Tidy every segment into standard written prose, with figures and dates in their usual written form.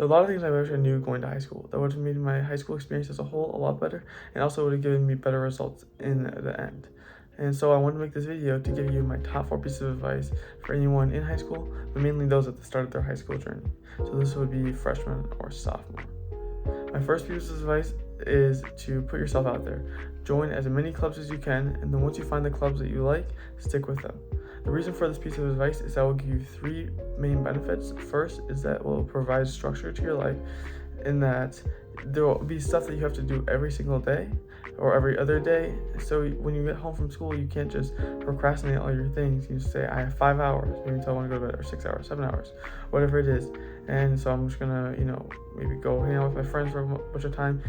There are a lot of things I wish I knew going to high school that would have made my high school experience as a whole a lot better, and also would have given me better results in the end. And so I wanted to make this video to give you my top 4 pieces of advice for anyone in high school, but mainly those at the start of their high school journey. So this would be freshman or sophomore. My first piece of advice is to put yourself out there. Join as many clubs as you can, and then once you find the clubs that you like, stick with them. The reason for this piece of advice is that will give you 3 main benefits. First is that it will provide structure to your life, in that there will be stuff that you have to do every single day or every other day. So when you get home from school, you can't just procrastinate all your things. You just say, I have 5 hours, maybe until I want to go to bed, or 6 hours, 7 hours, whatever it is. And so I'm just gonna, maybe go hang out with my friends for a bunch of time,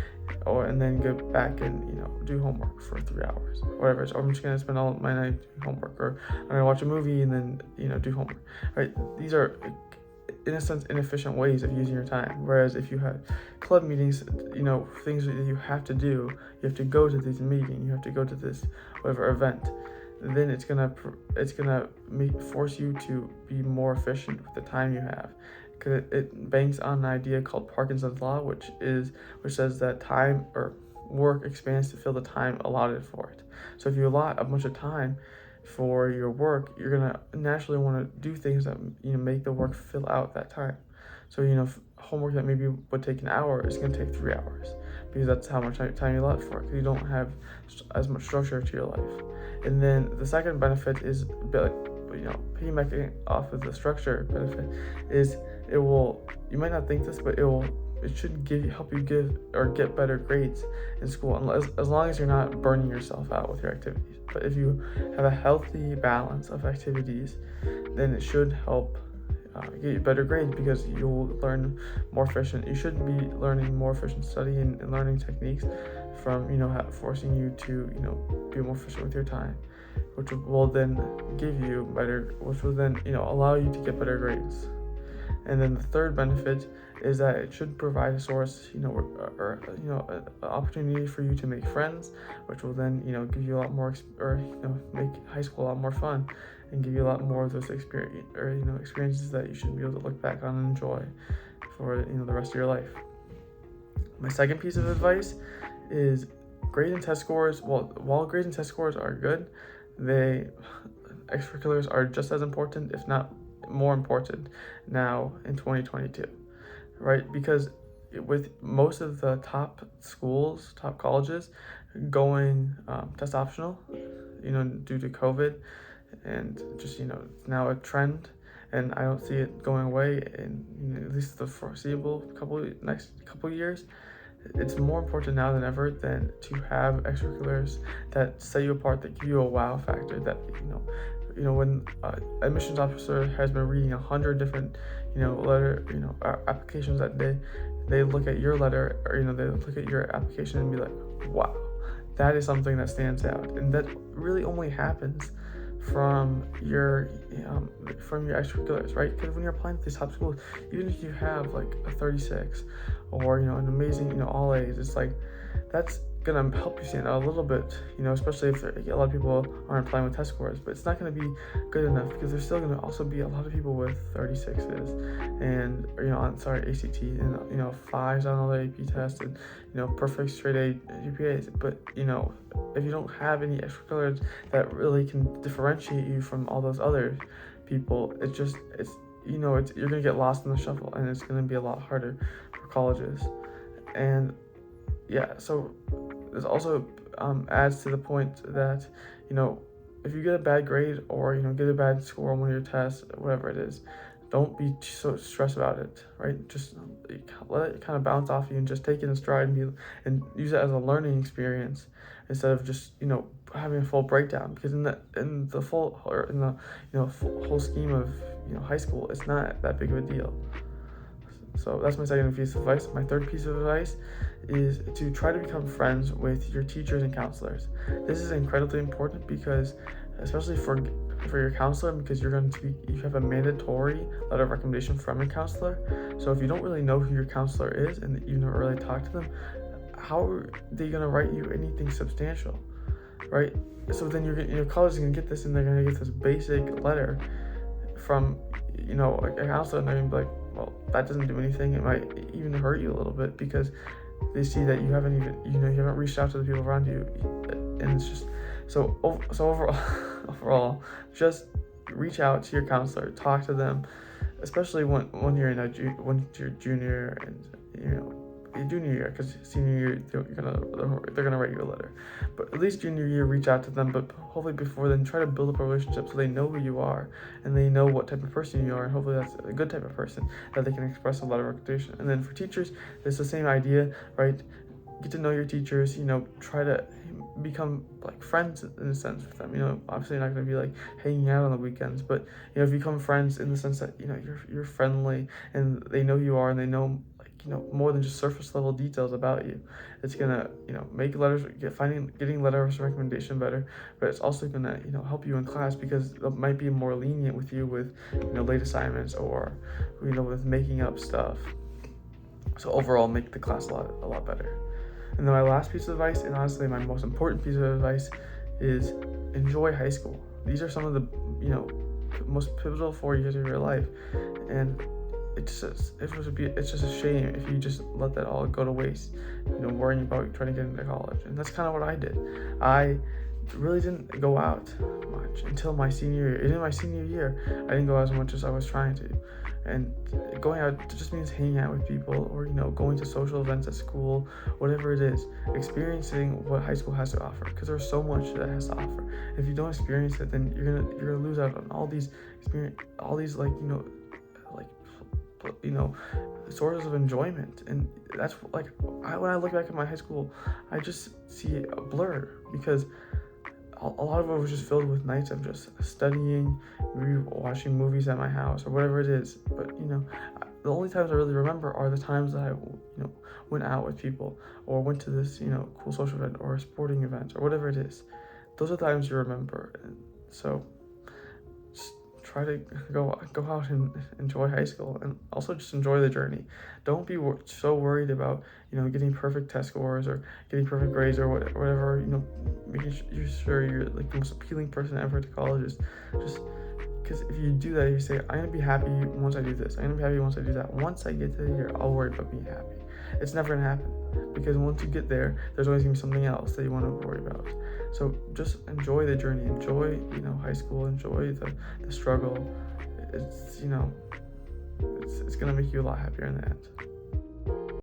and then go back and, do homework for 3 hours, whatever it is. Or I'm just gonna spend all my night doing homework, or I'm gonna watch a movie and then, do homework, right? These are, in a sense, inefficient ways of using your time. Whereas if you had club meetings, things that you have to do, you have to go to this meeting, you have to go to this whatever event, then it's gonna force you to be more efficient with the time you have, because it banks on an idea called Parkinson's law, which says that time or work expands to fill the time allotted for it. So if you allot a bunch of time for your work, you're gonna naturally want to do things that make the work fill out that time. So homework that maybe would take an hour is gonna take 3 hours, because that's how much time you allot for it, because you don't have as much structure to your life. And then the second benefit is, piggybacking off of the structure benefit, is you might not think this, but it should help you get better grades in school, as long as you're not burning yourself out with your activities. But if you have a healthy balance of activities, then it should help get you better grades, because you'll learn more efficient. You should be learning more efficient study and learning techniques from forcing you to be more efficient with your time, which will then allow you to get better grades. And then the third benefit is that it should provide a source, an opportunity for you to make friends, which will then, give you a lot more, make high school a lot more fun, and give you a lot more of those experiences that you should be able to look back on and enjoy for, the rest of your life. My second piece of advice is grades and test scores. While grades and test scores are good, extracurriculars are just as important, if not more important, now in 2022, right? Because with most of the top colleges going test optional, due to COVID, and just now a trend, and I don't see it going away in at least the foreseeable next couple years. It's more important now than ever to have extracurriculars that set you apart, that give you a wow factor, that when admissions officer has been reading 100 different applications that day, they look at your letter, or they look at your application and be like, wow, that is something that stands out. And that really only happens from your extracurriculars, right? Because when you're applying to these top schools, even if you have like a 36 or an amazing all A's, it's like that's gonna help you stand out a little bit, especially if a lot of people aren't applying with test scores. But it's not gonna be good enough, because there's still gonna also be a lot of people with 36s and ACT, and 5s on all the AP tests, and perfect straight A GPAs. But if you don't have any extracurriculars that really can differentiate you from all those other people, you're gonna get lost in the shuffle, and it's gonna be a lot harder for colleges. And so this also adds to the point that if you get a bad grade, or get a bad score on one of your tests, whatever it is, don't be so stressed about it, right? Just let it kind of bounce off you, and just take it in stride, and use it as a learning experience, instead of just having a full breakdown. Because in the whole scheme of high school, it's not that big of a deal. So that's my second piece of advice. My third piece of advice is to try to become friends with your teachers and counselors. This is incredibly important, because especially for your counselor, because you have a mandatory letter of recommendation from your counselor. So if you don't really know who your counselor is, and you never really talk to them, how are they going to write you anything substantial, right? So then your college is going to get this, and they're going to get this basic letter from a counselor, and they're going to be like, well, that doesn't do anything. It might even hurt you a little bit because they see that you haven't reached out to the people around you, and it's just so overall, overall, just reach out to your counselor, talk to them, especially when you're in when you're junior and your junior year, because senior year they're gonna write you a letter, but at least junior year reach out to them. But hopefully before then, try to build up a relationship so they know who you are and they know what type of person you are, and hopefully that's a good type of person that they can express a lot of recognition. And then for teachers, it's the same idea, right? Get to know your teachers, try to become like friends in a sense with them. Obviously you're not going to be like hanging out on the weekends, but become friends in the sense that you're friendly and they know who you are, and they know more than just surface level details about you. It's gonna make letters, getting letters of recommendation better, but it's also gonna help you in class because it might be more lenient with you with late assignments or with making up stuff. So overall, make the class a lot better. And then my last piece of advice, and honestly my most important piece of advice, is enjoy high school. These are some of the most pivotal 4 years of your life, and it's just a shame if you just let that all go to waste, worrying about trying to get into college. And that's kind of what I did. I really didn't go out much until my senior year. And in my senior year, I didn't go out as much as I was trying to. And going out just means hanging out with people, or going to social events at school, whatever it is, experiencing what high school has to offer, because there's so much that it has to offer. If you don't experience it, then you're gonna lose out on all these sources of enjoyment. And that's when I look back at my high school, I just see a blur, because a lot of it was just filled with nights of just studying, maybe watching movies at my house or whatever it is. But the only times I really remember are the times that I went out with people, or went to this cool social event or a sporting event or whatever it is. Those are the times you remember. And so just try to go out and enjoy high school, and also just enjoy the journey. Don't be so worried about getting perfect test scores or getting perfect grades or whatever. Making sure you're like the most appealing person ever to college is just because if you do that, if you say, I'm gonna be happy once I do this, I'm gonna be happy once I do that, once I get to the year, I'll worry about being happy. It's never gonna happen, because once you get there, there's always gonna be something else that you want to worry about. So just enjoy the journey, enjoy high school, enjoy the struggle. It's it's gonna make you a lot happier in the end.